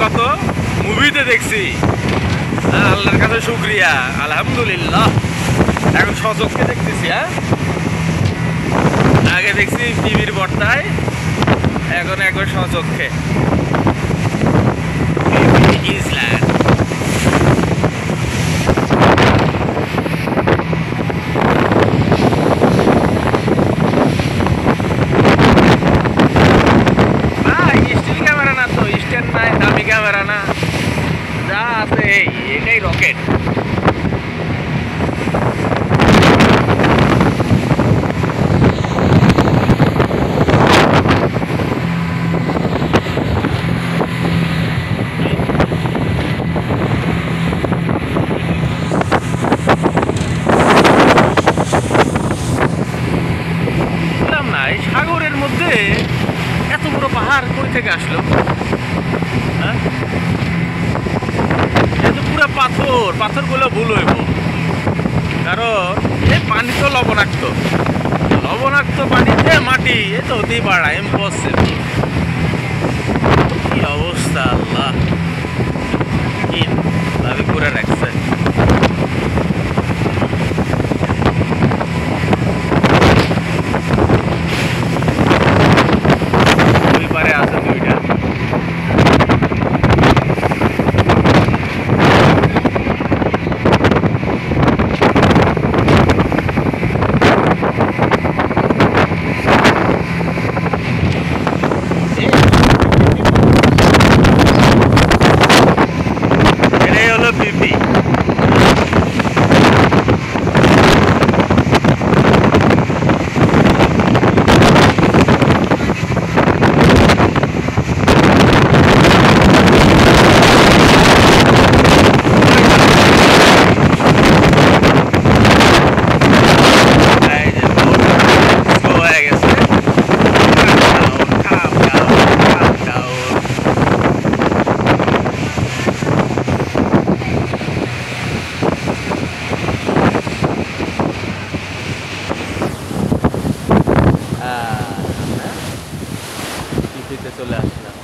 কত মুভিতে দেখছি। আল্লাহর কাছে শুকরিয়া, আলহামদুলিল্লাহ এখন সচক্ষে দেখতেছি। আগে দেখছি টিভির পর্দায়, এখন একবার সচক্ষে। ইসল্যান্ড স্টিল ক্যামেরা না তো, স্ট্যান্ড নাই, দামি ক্যামেরা না, যা আছে এটাই রকেট। সাগরের মধ্যে এত বড় পাহাড় কই থেকে আসলো? পুরা পাথর, পাথরগুলো ভুল হইব, কারণ এই পানি তো লবণাক্ত, লবণাক্ত পানিতে মাটি, এ তো হতেই পারা ইম্পসিবল। কি অবস্থা, আল্লাহ কি ভাবে করে রাখছে। চলে আসলাম।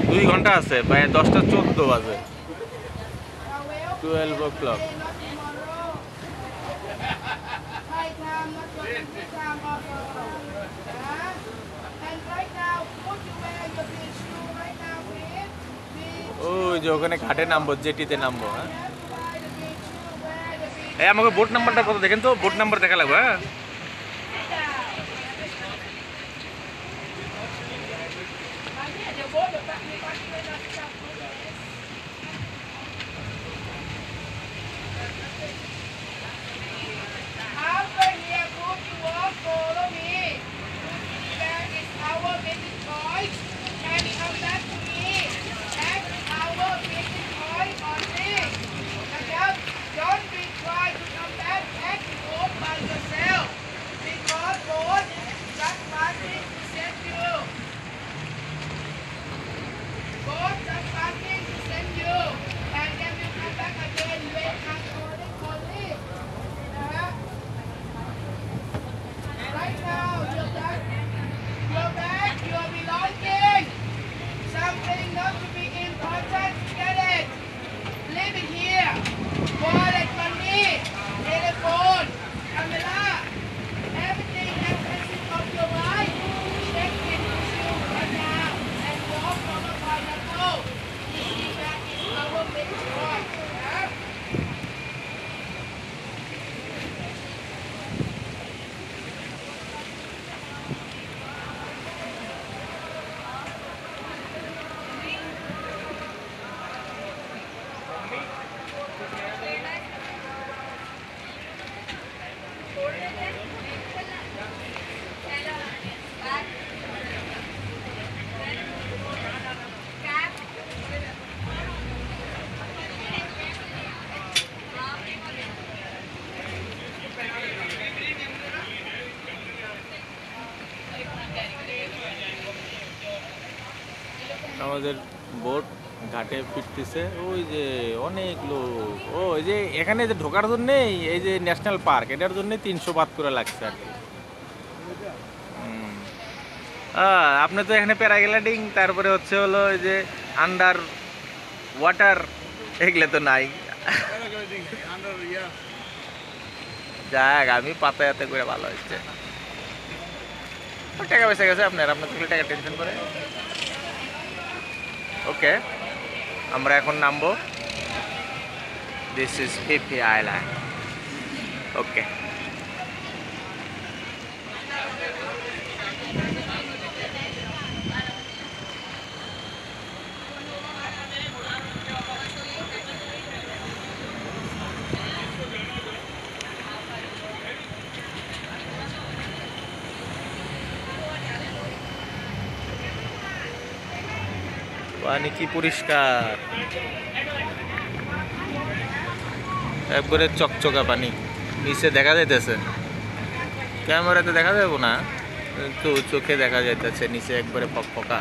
দুই ঘন্টা আছে, প্রায় 10টা 14 বাজে। 12 o'clock। ওই যে ওখানে ঘাটে নামবো, জেটিতে নামবো। হ্যাঁ আমাকে বোট নাম্বারটা কত দেখেন তো, বোট নাম্বার দেখা লাগবে। হ্যাঁ Don't be trying to come back and walk by yourself. ঘাটে ফিরতেছে। ওই যে অনেক লোক, ও এই যে এখানে যে ঢোকার জন্যেই এই যে ন্যাশনাল পার্ক, এটার জন্য 300 বাত করে লাগছে আর কি। আপনি তো এখানে প্যারাগ্লাইডিং, তারপরে হচ্ছে হলো এই যে আন্ডার ওয়াটার, এগুলো তো নাই। যাক, আমি পাতায়াতে করে ভালো হচ্ছে। টাকা পয়সা গেছে আপনার তো টাকা টেনশন করে। ওকে, আমরা এখন নামবো। This is Phi Phi island. Okay, পানি কি পরিষ্কার, একবারে চকচকা পানি। নিচে দেখা যাইতেছে, ক্যামেরাতে দেখা যাবো না, কিন্তু চোখে দেখা যাইতেছে নিচে একবারে ফকফকা।